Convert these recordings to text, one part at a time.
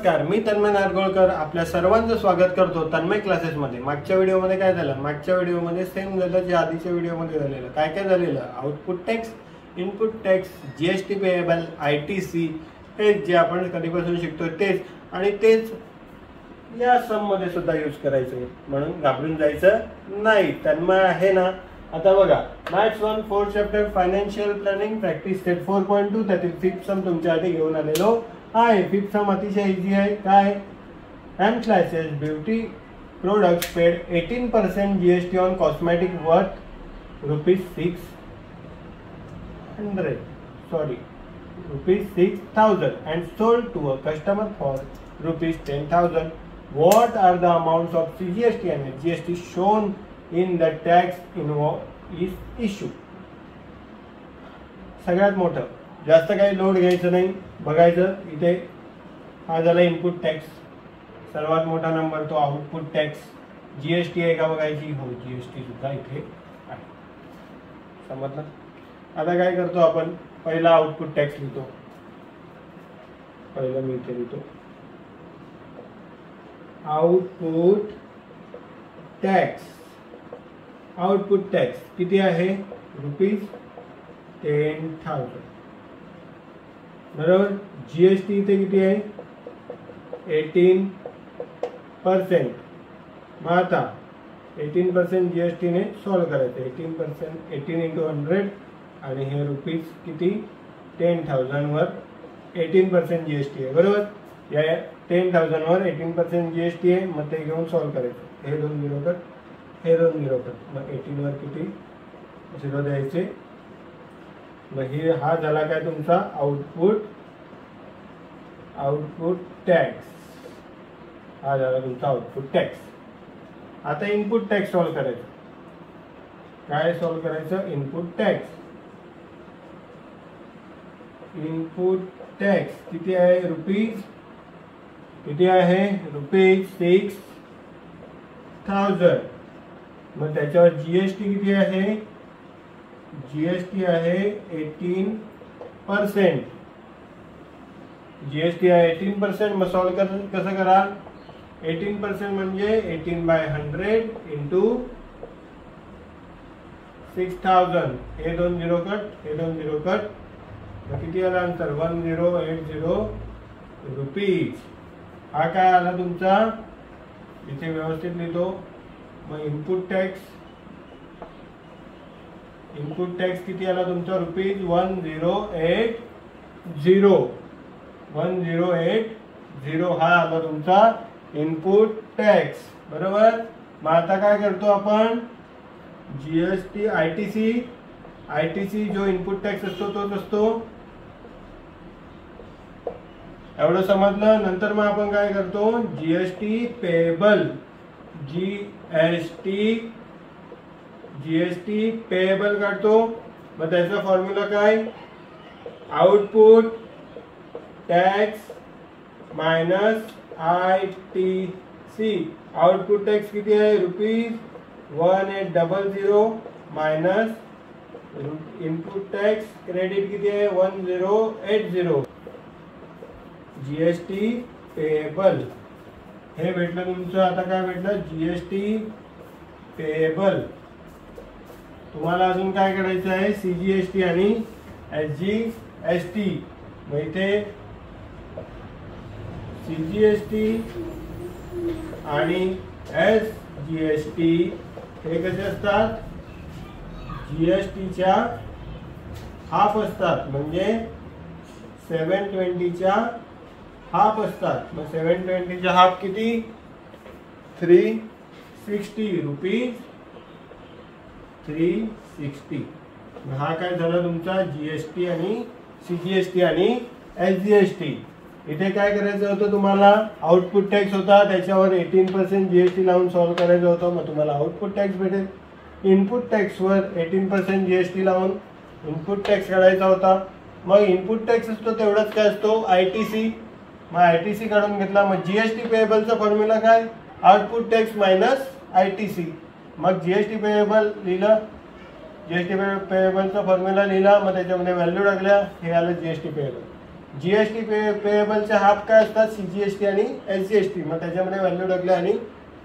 नमस्कार, मी तन्मय नारगोळकर आपल्या सर्वांचं स्वागत करतो तन्मय क्लासेसमध्ये। मागच्या व्हिडिओमध्ये काय झालं? मागच्या व्हिडिओमध्ये सेम झालं जे आधीच्या व्हिडिओमध्ये झालेलं। काय झालेलं? Output tax, input tax, GST payable, ITC हे जे आपण कधीपासून शिकतोय तेच, आणि तेच या सम मध्ये सुद्धा यूज करायचं, म्हणून घाबरून जायचं नाही। तन्मय आहे ना? आता बघा, maths 1 4 chapter financial planning practice set 4.2 त्यातील फिफ्थ सम तुमच्यासाठी घेऊन आलेलो आहे। फिफ्थ सम अतिशय इझी आहे। काय? M classes beauty products paid 18% GST on cosmetic worth ₹6,000 and sold to a customer for ₹10,000. What are the amounts of CGST and GST shown in the tax invoice issue? सगळ्यात मोठं, जास्त काही load घ्यायचं नाही, बघायचं इथे हा झाला इनपुट टॅक्स, सर्वात मोठा नंबर तो आउटपुट टॅक्स। जीएसटी आहे का बघायची? हो, जीएसटी सुद्धा इथे आहे। समजलं? आता काय करतो आपण? पहिला आउटपुट टॅक्स लिहितो। पहिला मी इथे लिहितो आउटपुट टॅक्स। आउटपुट टॅक्स किती आहे? ₹10,000 बरोबर। जीएसटी इथे किती आहे? 18%। मग आता 18% जीएसटी ने सॉल्व करायचं। 18% 18 × 100 आणि हे रुपीज किती? 10,000 वर 18% जीएसटी आहे बरोबर। या 10,000 वर 18% जीएसटी आहे, मग ते घेऊन सॉल्व करायचं। हे दोन 0 कर, हे दोन 0 कर, मग 18 वर किती 0 द्यायचे। मग हे हा झाला काय तुमचा आउटपुट टॅक्स। हा झाला तुमचा आउटपुट टॅक्स। आता इनपुट टॅक्स सॉल्व करायचं। काय सॉल्व करायचं? Input tax. इनपुट टॅक्स किती आहे? रुपीज किती आहे? ₹6,000। मग त्याच्यावर जीएसटी किती आहे? जीएसटी आहे 18%। जीएसटी आहे 18%। मग सॉल्व कसं कराल? 18% म्हणजे 18/100 × 6,000। हे दोन 0 कट, हे दोन 0 कट, मग किती आला आन्सर? 1080 रुपीज। हा काय आला तुमचा? इथे व्यवस्थित लिहितो। मग इनपुट टॅक्स किती आला तुमचा? ₹1080 हा आला तुमचा इनपुट टॅक्स बरोबर। मग आता काय करतो आपण? जीएसटी आयटीसी जो इनपुट टॅक्स असतो तोच असतो, एवढं समजलं। नंतर मग आपण काय करतो? जीएसटी पेएबल, जीएसटी पेएबल काढतो। मग त्याचा फॉर्म्युला काय? Output tax minus ITC. Output tax किती आहे? ₹1800 मायनस इनपुट टॅक्स क्रेडिट किती आहे? 1080। जीएसटी पेएबल हे भेटलं तुमचं। आता काय भेटलं? GST payable. तुम्हाला अजून काय करायचं आहे? सीजीएसटी आणि एसजीएसटी। मग इथे सीजीएसटी आणि एसजीएसटी हे कसे असतात? जीएसटीच्या हाफ असतात, म्हणजे 720च्या हाफ असतात। मग 720च्या हाफ किती? 360 रुपीज। 360। हा काय झाला तुमचा? जीएसटी आणि सीजीएसटी आणि एसजीएसटी। इथे काय करायचं होतं तुम्हाला? आउटपुट टॅक्स होता, त्याच्यावर 18% जीएसटी लावून सॉल्व करायचं होतं, मग तुम्हाला आउटपुट टॅक्स भेटेल। इनपुट टॅक्सवर 18% जीएसटी लावून इनपुट टॅक्स काढायचा होता। मग इनपुट टॅक्स असतो तेवढाच काय असतो? आयटीसी। मग आयटीसी काढून घेतला। मग जीएसटी पेएबलचा फॉर्म्युला काय? Output tax minus ITC. मग जीएसटी पेएबल लिहिलं, जीएसटी पेएबलचा फॉर्म्युला लिहिला, मग त्याच्यामध्ये व्हॅल्यू टाकल्या, हे आलं जीएसटी पेएबल। जीएसटी पेएबलचे हाफ काय असतात, सीजीएसटी आणि एसजीएसटी. मग त्याच्यामध्ये व्हॅल्यू टाकले आणि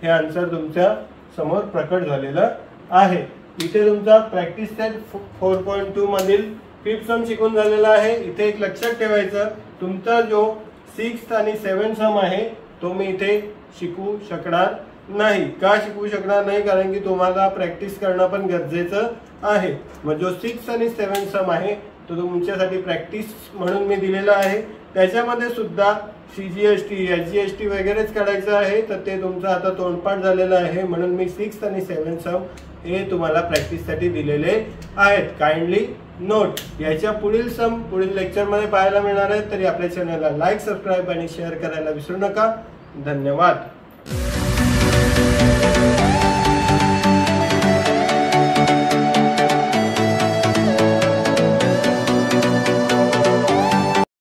हे आन्सर तुमच्या समोर प्रकट झालेलं आहे. इथे तुमचा प्रॅक्टिस सेट 4.2 मधील 5th सम शिकून झालेला आहे. इथे एक लक्षात ठेवायचं, तुमचा जो 6th आणि 7th सम आहे तो मी इथे शिकवू शकणार नाही. का शिकवू शकणार नाही, कारण की तुम्हाला प्रॅक्टिस करणं पण गरजेचं आहे. मग जो 6th आणि 7th सम आहे तो तुमच्यासाठी प्रॅक्टिस म्हणून मी दिलेला आहे. त्याच्यामध्ये सुद्धा सीजीएसटी एसजीएसटी वगैरेच काढायचं आहे, तर ते तुमचं आता तोंडपाठ झालेलं आहे. म्हणून मी 6th आणि 7th सम हे तुम्हाला प्रॅक्टिससाठी दिलेले आहेत. Kindly note. याच्या पुढील सम पुढील लेक्चरमध्ये पाहायला मिळणार आहेत. तरी आपल्या चॅनलला लाईक, सबस्क्राईब आणि शेअर करायला विसरू नका. धन्यवाद.